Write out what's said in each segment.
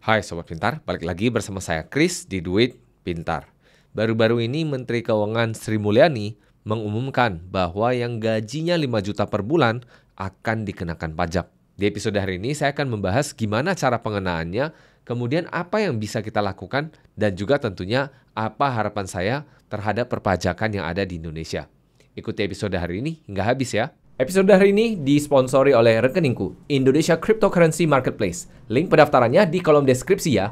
Hai Sobat Pintar, balik lagi bersama saya Chris di Duit Pintar. Baru-baru ini Menteri Keuangan Sri Mulyani mengumumkan bahwa yang gajinya 5 juta per bulan akan dikenakan pajak. Di episode hari ini saya akan membahas gimana cara pengenaannya, kemudian apa yang bisa kita lakukan, dan juga tentunya apa harapan saya terhadap perpajakan yang ada di Indonesia. Ikuti episode hari ini hingga habis ya. Episode hari ini disponsori oleh rekeningku, Indonesia Cryptocurrency Marketplace. Link pendaftarannya di kolom deskripsi ya.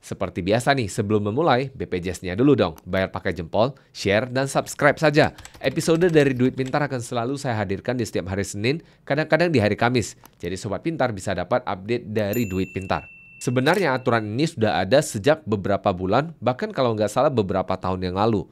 Seperti biasa nih, sebelum memulai, BPJS-nya dulu dong. Bayar pakai jempol, share, dan subscribe saja. Episode dari Duit Pintar akan selalu saya hadirkan di setiap hari Senin, kadang-kadang di hari Kamis. Jadi Sobat Pintar bisa dapat update dari Duit Pintar. Sebenarnya aturan ini sudah ada sejak beberapa bulan, bahkan kalau nggak salah beberapa tahun yang lalu.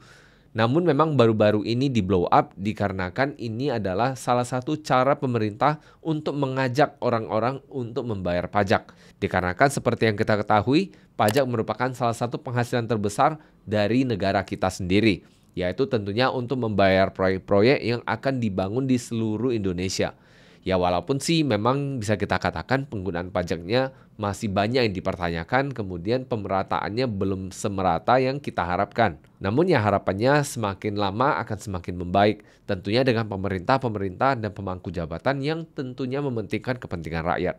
Namun memang baru-baru ini di blow up dikarenakan ini adalah salah satu cara pemerintah untuk mengajak orang-orang untuk membayar pajak. Dikarenakan seperti yang kita ketahui, pajak merupakan salah satu penghasilan terbesar dari negara kita sendiri, yaitu tentunya untuk membayar proyek-proyek yang akan dibangun di seluruh Indonesia. Ya walaupun sih memang bisa kita katakan penggunaan pajaknya masih banyak yang dipertanyakan, kemudian pemerataannya belum semerata yang kita harapkan. Namun ya harapannya semakin lama akan semakin membaik, tentunya dengan pemerintah dan pemangku jabatan yang tentunya mementingkan kepentingan rakyat.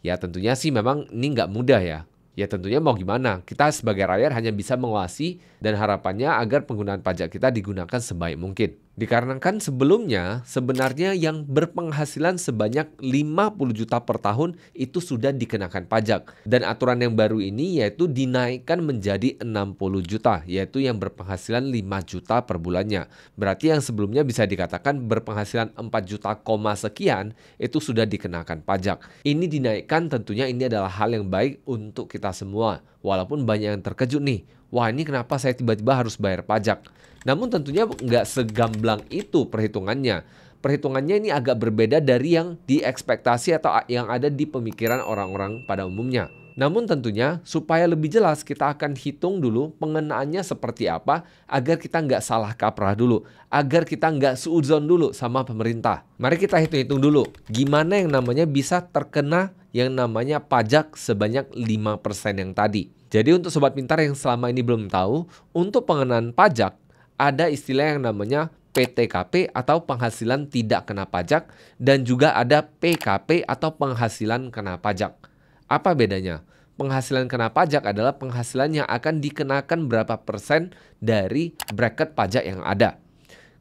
Ya tentunya sih memang ini nggak mudah ya. Ya tentunya mau gimana, kita sebagai rakyat hanya bisa mengawasi dan harapannya agar penggunaan pajak kita digunakan sebaik mungkin. Dikarenakan sebelumnya sebenarnya yang berpenghasilan sebanyak 50 juta per tahun itu sudah dikenakan pajak. Dan aturan yang baru ini yaitu dinaikkan menjadi 60 juta, yaitu yang berpenghasilan 5 juta per bulannya. Berarti yang sebelumnya bisa dikatakan berpenghasilan 4 juta, sekian itu sudah dikenakan pajak. Ini dinaikkan tentunya ini adalah hal yang baik untuk kita semua. Walaupun banyak yang terkejut nih, wah ini kenapa saya tiba-tiba harus bayar pajak? Namun tentunya nggak segamblang itu perhitungannya. Perhitungannya ini agak berbeda dari yang diekspektasi atau yang ada di pemikiran orang-orang pada umumnya. Namun tentunya supaya lebih jelas kita akan hitung dulu pengenaannya seperti apa agar kita nggak salah kaprah dulu. Agar kita nggak suudzon dulu sama pemerintah. Mari kita hitung-hitung dulu gimana yang namanya bisa terkena yang namanya pajak sebanyak 5% yang tadi. Jadi untuk Sobat Pintar yang selama ini belum tahu, untuk pengenaan pajak ada istilah yang namanya PTKP atau penghasilan tidak kena pajak dan juga ada PKP atau penghasilan kena pajak. Apa bedanya? Penghasilan kena pajak adalah penghasilan yang akan dikenakan berapa persen dari bracket pajak yang ada.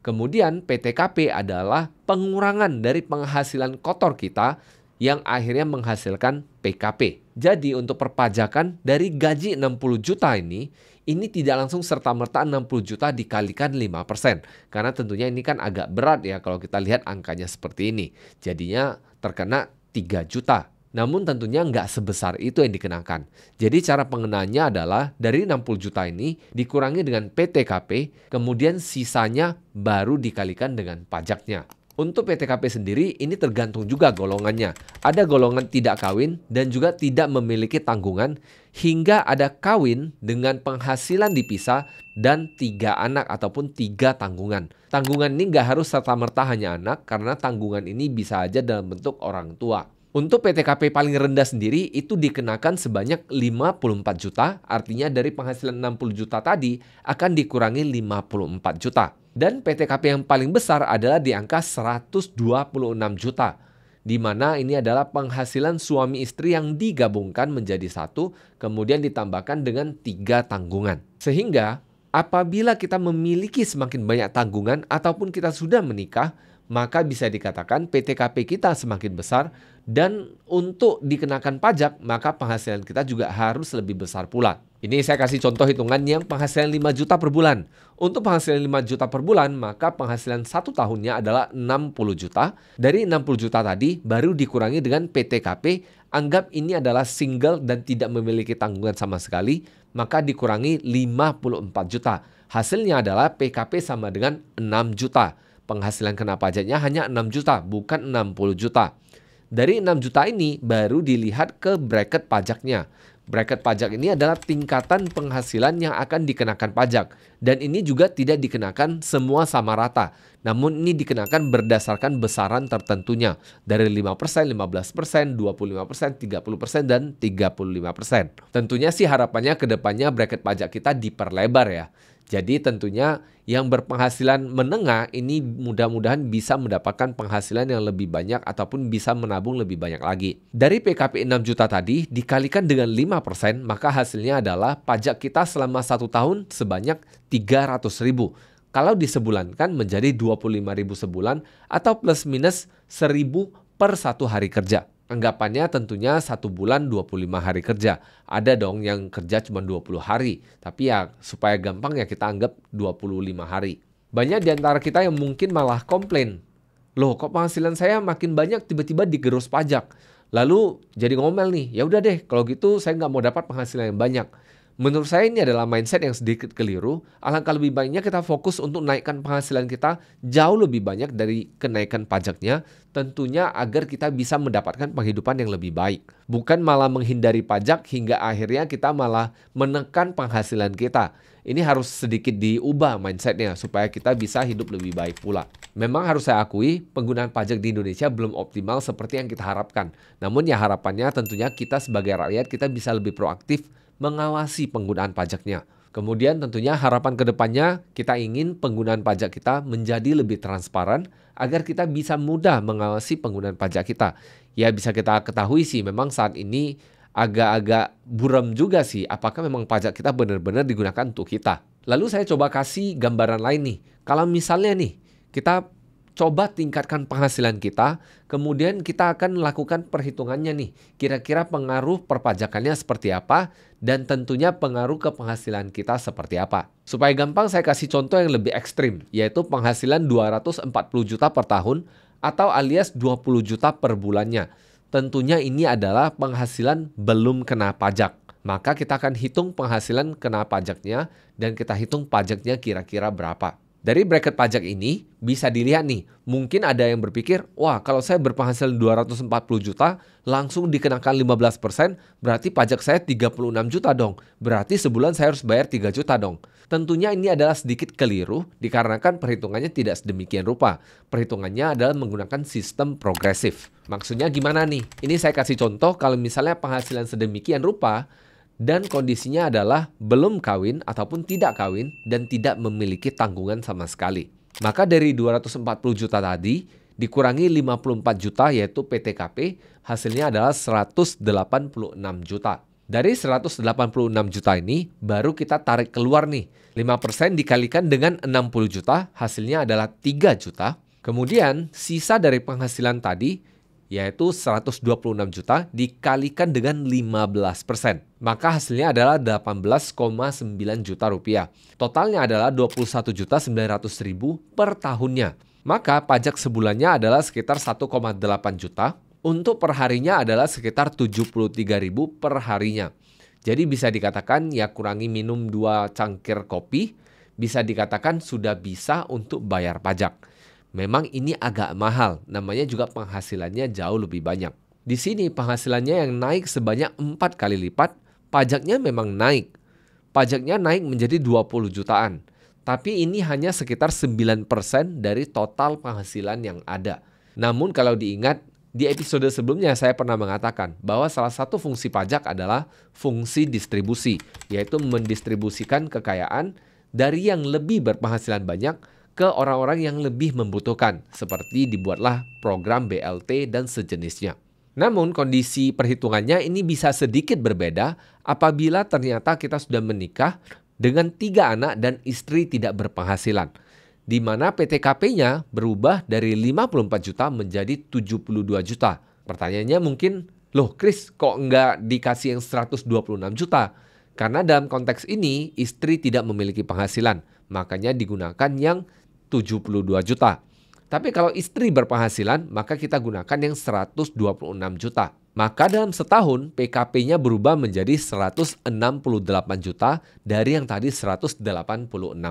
Kemudian PTKP adalah pengurangan dari penghasilan kotor kita yang akhirnya menghasilkan PKP. Jadi untuk perpajakan dari gaji 60 juta ini tidak langsung serta-merta 60 juta dikalikan 5%. Karena tentunya ini kan agak berat ya kalau kita lihat angkanya seperti ini. Jadinya terkena 3 juta. Namun tentunya nggak sebesar itu yang dikenakan. Jadi cara pengenaannya adalah dari 60 juta ini dikurangi dengan PTKP, kemudian sisanya baru dikalikan dengan pajaknya. Untuk PTKP sendiri ini tergantung juga golongannya. Ada golongan tidak kawin dan juga tidak memiliki tanggungan, hingga ada kawin dengan penghasilan dipisah dan 3 anak ataupun 3 tanggungan. Tanggungan ini nggak harus serta-merta hanya anak karena tanggungan ini bisa aja dalam bentuk orang tua. Untuk PTKP paling rendah sendiri itu dikenakan sebanyak 54 juta, artinya dari penghasilan 60 juta tadi akan dikurangi 54 juta. Dan PTKP yang paling besar adalah di angka 126 juta, di mana ini adalah penghasilan suami istri yang digabungkan menjadi satu, kemudian ditambahkan dengan 3 tanggungan. Sehingga apabila kita memiliki semakin banyak tanggungan ataupun kita sudah menikah, maka bisa dikatakan PTKP kita semakin besar dan untuk dikenakan pajak maka penghasilan kita juga harus lebih besar pula. Ini saya kasih contoh hitungan yang penghasilan 5 juta per bulan. Untuk penghasilan 5 juta per bulan maka penghasilan 1 tahunnya adalah 60 juta. Dari 60 juta tadi baru dikurangi dengan PTKP, anggap ini adalah single dan tidak memiliki tanggungan sama sekali, maka dikurangi 54 juta. Hasilnya adalah PKP sama dengan 6 juta. Penghasilan kena pajaknya hanya 6 juta, bukan 60 juta. Dari 6 juta ini baru dilihat ke bracket pajaknya. Bracket pajak ini adalah tingkatan penghasilan yang akan dikenakan pajak. Dan ini juga tidak dikenakan semua sama rata. Namun ini dikenakan berdasarkan besaran tertentunya. Dari 5%, 15%, 25%, 30%, dan 35%. Tentunya sih harapannya ke depannya bracket pajak kita diperlebar ya. Jadi tentunya yang berpenghasilan menengah ini mudah-mudahan bisa mendapatkan penghasilan yang lebih banyak ataupun bisa menabung lebih banyak lagi. Dari PKP 6 juta tadi dikalikan dengan 5%, maka hasilnya adalah pajak kita selama 1 tahun sebanyak 300.000. Kalau disebulankan menjadi 25.000 sebulan atau plus minus 1.000 per 1 hari kerja. Anggapannya tentunya 1 bulan 25 hari kerja. Ada dong yang kerja cuma 20 hari. Tapi ya supaya gampang ya kita anggap 25 hari. Banyak di antara kita yang mungkin malah komplain. Loh kok penghasilan saya makin banyak tiba-tiba digerus pajak. Lalu jadi ngomel nih. Ya udah deh kalau gitu saya nggak mau dapat penghasilan yang banyak. Menurut saya ini adalah mindset yang sedikit keliru. Alangkah lebih baiknya kita fokus untuk naikkan penghasilan kita jauh lebih banyak dari kenaikan pajaknya. Tentunya agar kita bisa mendapatkan penghidupan yang lebih baik. Bukan malah menghindari pajak hingga akhirnya kita malah menekan penghasilan kita. Ini harus sedikit diubah mindsetnya supaya kita bisa hidup lebih baik pula. Memang harus saya akui penggunaan pajak di Indonesia belum optimal seperti yang kita harapkan. Namun ya harapannya tentunya kita sebagai rakyat kita bisa lebih proaktif mengawasi penggunaan pajaknya. Kemudian tentunya harapan kedepannya kita ingin penggunaan pajak kita menjadi lebih transparan agar kita bisa mudah mengawasi penggunaan pajak kita. Ya bisa kita ketahui sih memang saat ini agak-agak buram juga sih apakah memang pajak kita benar-benar digunakan untuk kita. Lalu saya coba kasih gambaran lain nih. Kalau misalnya nih kita coba tingkatkan penghasilan kita, kemudian kita akan melakukan perhitungannya nih. Kira-kira pengaruh perpajakannya seperti apa, dan tentunya pengaruh ke penghasilan kita seperti apa. Supaya gampang saya kasih contoh yang lebih ekstrim, yaitu penghasilan 240 juta per tahun, atau alias 20 juta per bulannya. Tentunya ini adalah penghasilan belum kena pajak. Maka kita akan hitung penghasilan kena pajaknya, dan kita hitung pajaknya kira-kira berapa. Dari bracket pajak ini bisa dilihat nih, mungkin ada yang berpikir, wah kalau saya berpenghasilan 240 juta langsung dikenakan 15%, berarti pajak saya 36 juta dong. Berarti sebulan saya harus bayar 3 juta dong. Tentunya ini adalah sedikit keliru dikarenakan perhitungannya tidak sedemikian rupa. Perhitungannya adalah menggunakan sistem progresif. Maksudnya gimana nih? Ini saya kasih contoh kalau misalnya penghasilan sedemikian rupa, dan kondisinya adalah belum kawin ataupun tidak kawin dan tidak memiliki tanggungan sama sekali. Maka dari 240 juta tadi dikurangi 54 juta yaitu PTKP, hasilnya adalah 186 juta. Dari 186 juta ini baru kita tarik keluar nih. 5% dikalikan dengan 60 juta hasilnya adalah 3 juta. Kemudian sisa dari penghasilan tadi yaitu 126 juta dikalikan dengan 15%. Maka hasilnya adalah 18,9 juta rupiah. Totalnya adalah 21.900.000 per tahunnya. Maka pajak sebulannya adalah sekitar 1,8 juta. Untuk perharinya adalah sekitar 73.000 per harinya. Jadi bisa dikatakan ya kurangi minum 2 cangkir kopi, bisa dikatakan sudah bisa untuk bayar pajak. Memang ini agak mahal, namanya juga penghasilannya jauh lebih banyak. Di sini penghasilannya yang naik sebanyak 4 kali lipat, pajaknya memang naik. Pajaknya naik menjadi 20 jutaan. Tapi ini hanya sekitar 9% dari total penghasilan yang ada. Namun kalau diingat, di episode sebelumnya saya pernah mengatakan bahwa salah satu fungsi pajak adalah fungsi distribusi, yaitu mendistribusikan kekayaan dari yang lebih berpenghasilan banyak ke orang-orang yang lebih membutuhkan, seperti dibuatlah program BLT dan sejenisnya. Namun kondisi perhitungannya ini bisa sedikit berbeda apabila ternyata kita sudah menikah dengan 3 anak dan istri tidak berpenghasilan, di mana PTKP-nya berubah dari 54 juta menjadi 72 juta. Pertanyaannya mungkin, loh Chris kok nggak dikasih yang 126 juta? Karena dalam konteks ini istri tidak memiliki penghasilan, makanya digunakan yang 72 juta. Tapi kalau istri berpenghasilan, maka kita gunakan yang 126 juta. Maka dalam setahun, PKP-nya berubah menjadi 168 juta dari yang tadi 186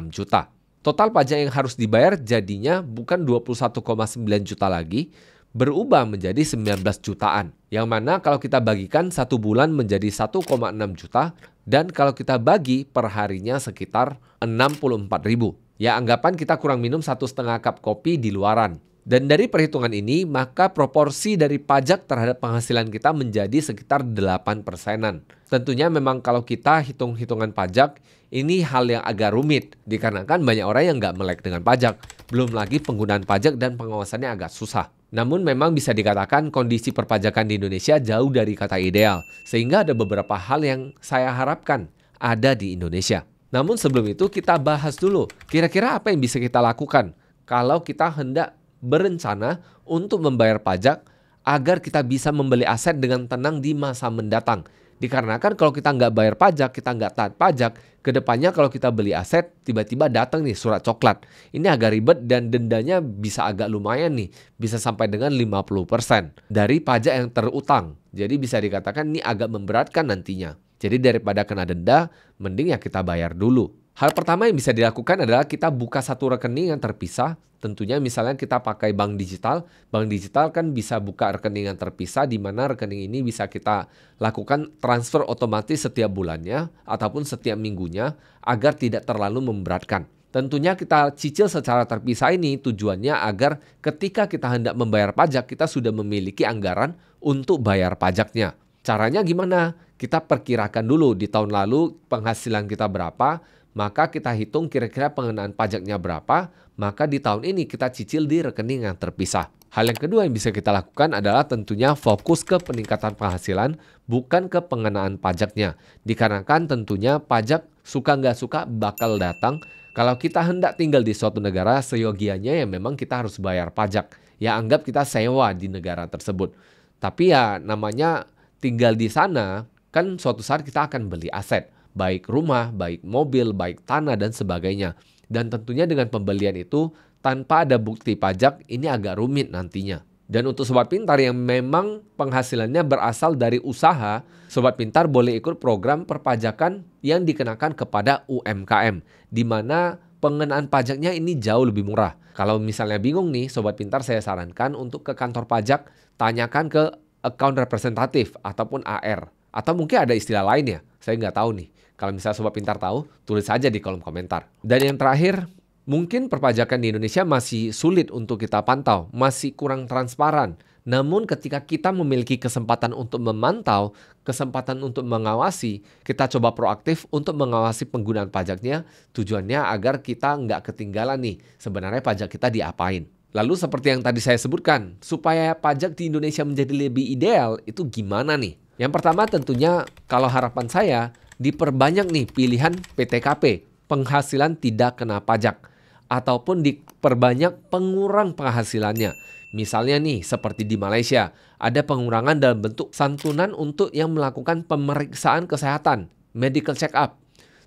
juta. Total pajak yang harus dibayar jadinya bukan 21,9 juta lagi, berubah menjadi 19 jutaan. Yang mana kalau kita bagikan 1 bulan menjadi 1,6 juta dan kalau kita bagi per harinya sekitar 64.000. Ya anggapan kita kurang minum 1,5 cup kopi di luaran. Dan dari perhitungan ini, maka proporsi dari pajak terhadap penghasilan kita menjadi sekitar 8%-an. Tentunya memang kalau kita hitung-hitungan pajak, ini hal yang agak rumit. Dikarenakan banyak orang yang nggak melek dengan pajak. Belum lagi penggunaan pajak dan pengawasannya agak susah. Namun memang bisa dikatakan kondisi perpajakan di Indonesia jauh dari kata ideal. Sehingga ada beberapa hal yang saya harapkan ada di Indonesia. Namun sebelum itu kita bahas dulu, kira-kira apa yang bisa kita lakukan kalau kita hendak berencana untuk membayar pajak agar kita bisa membeli aset dengan tenang di masa mendatang. Dikarenakan kalau kita nggak bayar pajak, kita nggak taat pajak, kedepannya kalau kita beli aset, tiba-tiba datang nih surat coklat. Ini agak ribet dan dendanya bisa agak lumayan nih, bisa sampai dengan 50% dari pajak yang terutang. Jadi bisa dikatakan ini agak memberatkan nantinya. Jadi daripada kena denda, mending ya kita bayar dulu. Hal pertama yang bisa dilakukan adalah kita buka satu rekening yang terpisah. Tentunya misalnya kita pakai bank digital. Bank digital kan bisa buka rekening yang terpisah di mana rekening ini bisa kita lakukan transfer otomatis setiap bulannya ataupun setiap minggunya agar tidak terlalu memberatkan. Tentunya kita cicil secara terpisah ini tujuannya agar ketika kita hendak membayar pajak kita sudah memiliki anggaran untuk bayar pajaknya. Caranya gimana? Kita perkirakan dulu di tahun lalu penghasilan kita berapa, maka kita hitung kira-kira pengenaan pajaknya berapa, maka di tahun ini kita cicil di rekening yang terpisah. Hal yang kedua yang bisa kita lakukan adalah tentunya fokus ke peningkatan penghasilan, bukan ke pengenaan pajaknya. Dikarenakan tentunya pajak suka nggak suka bakal datang. Kalau kita hendak tinggal di suatu negara, seyogianya ya memang kita harus bayar pajak. Ya anggap kita sewa di negara tersebut. Tapi ya namanya tinggal di sana, kan suatu saat kita akan beli aset. Baik rumah, baik mobil, baik tanah, dan sebagainya. Dan tentunya dengan pembelian itu, tanpa ada bukti pajak, ini agak rumit nantinya. Dan untuk Sobat Pintar yang memang penghasilannya berasal dari usaha, Sobat Pintar boleh ikut program perpajakan yang dikenakan kepada UMKM. Di mana pengenaan pajaknya ini jauh lebih murah. Kalau misalnya bingung nih, Sobat Pintar saya sarankan untuk ke kantor pajak, tanyakan ke account representatif ataupun AR. Atau mungkin ada istilah lain ya, saya nggak tahu nih. Kalau misalnya Sobat Pintar tahu, tulis saja di kolom komentar. Dan yang terakhir, mungkin perpajakan di Indonesia masih sulit untuk kita pantau, masih kurang transparan. Namun ketika kita memiliki kesempatan untuk memantau, kesempatan untuk mengawasi, kita coba proaktif untuk mengawasi penggunaan pajaknya, tujuannya agar kita nggak ketinggalan nih, sebenarnya pajak kita diapain. Lalu seperti yang tadi saya sebutkan, supaya pajak di Indonesia menjadi lebih ideal, itu gimana nih? Yang pertama tentunya kalau harapan saya, diperbanyak nih pilihan PTKP, penghasilan tidak kena pajak. Ataupun diperbanyak pengurang penghasilannya. Misalnya nih seperti di Malaysia, ada pengurangan dalam bentuk santunan untuk yang melakukan pemeriksaan kesehatan, medical check up.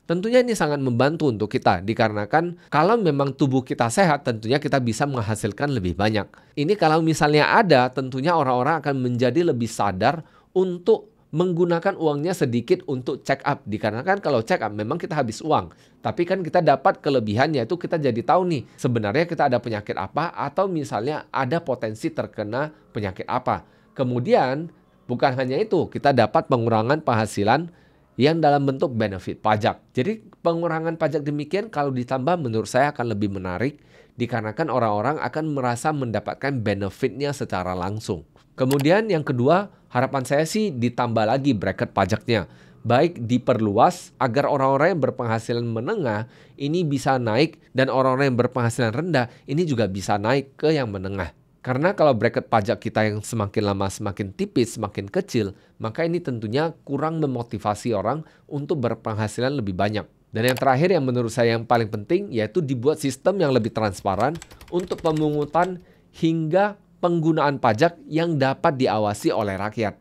Tentunya ini sangat membantu untuk kita, dikarenakan kalau memang tubuh kita sehat, tentunya kita bisa menghasilkan lebih banyak. Ini kalau misalnya ada, tentunya orang-orang akan menjadi lebih sadar untuk menggunakan uangnya sedikit untuk check up. Dikarenakan kalau check up memang kita habis uang. Tapi kan kita dapat kelebihannya itu kita jadi tahu nih sebenarnya kita ada penyakit apa atau misalnya ada potensi terkena penyakit apa. Kemudian bukan hanya itu, kita dapat pengurangan penghasilan yang dalam bentuk benefit pajak. Jadi pengurangan pajak demikian kalau ditambah menurut saya akan lebih menarik dikarenakan orang-orang akan merasa mendapatkan benefitnya secara langsung. Kemudian yang kedua, harapan saya sih ditambah lagi bracket pajaknya. Baik diperluas agar orang-orang yang berpenghasilan menengah ini bisa naik dan orang-orang yang berpenghasilan rendah ini juga bisa naik ke yang menengah. Karena kalau bracket pajak kita yang semakin lama semakin tipis, semakin kecil, maka ini tentunya kurang memotivasi orang untuk berpenghasilan lebih banyak. Dan yang terakhir yang menurut saya yang paling penting yaitu dibuat sistem yang lebih transparan untuk pemungutan hingga penggunaan pajak yang dapat diawasi oleh rakyat.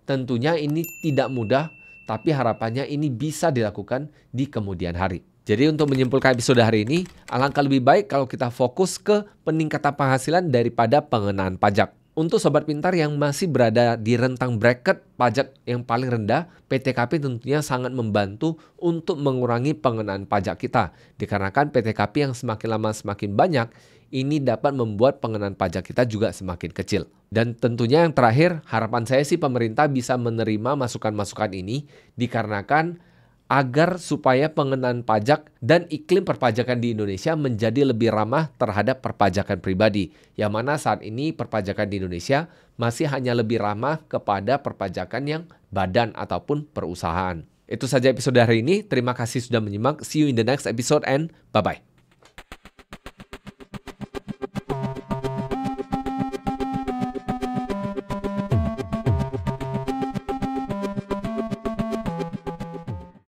Tentunya ini tidak mudah, tapi harapannya ini bisa dilakukan di kemudian hari. Jadi untuk menyimpulkan episode hari ini, alangkah lebih baik kalau kita fokus ke peningkatan penghasilan daripada pengenaan pajak. Untuk sobat pintar yang masih berada di rentang bracket pajak yang paling rendah, PTKP tentunya sangat membantu untuk mengurangi pengenaan pajak kita. Dikarenakan PTKP yang semakin lama semakin banyak, ini dapat membuat pengenaan pajak kita juga semakin kecil. Dan tentunya yang terakhir, harapan saya sih pemerintah bisa menerima masukan-masukan ini dikarenakan agar supaya pengenaan pajak dan iklim perpajakan di Indonesia menjadi lebih ramah terhadap perpajakan pribadi. Yang mana saat ini perpajakan di Indonesia masih hanya lebih ramah kepada perpajakan yang badan ataupun perusahaan. Itu saja episode hari ini. Terima kasih sudah menyimak. See you in the next episode and bye-bye.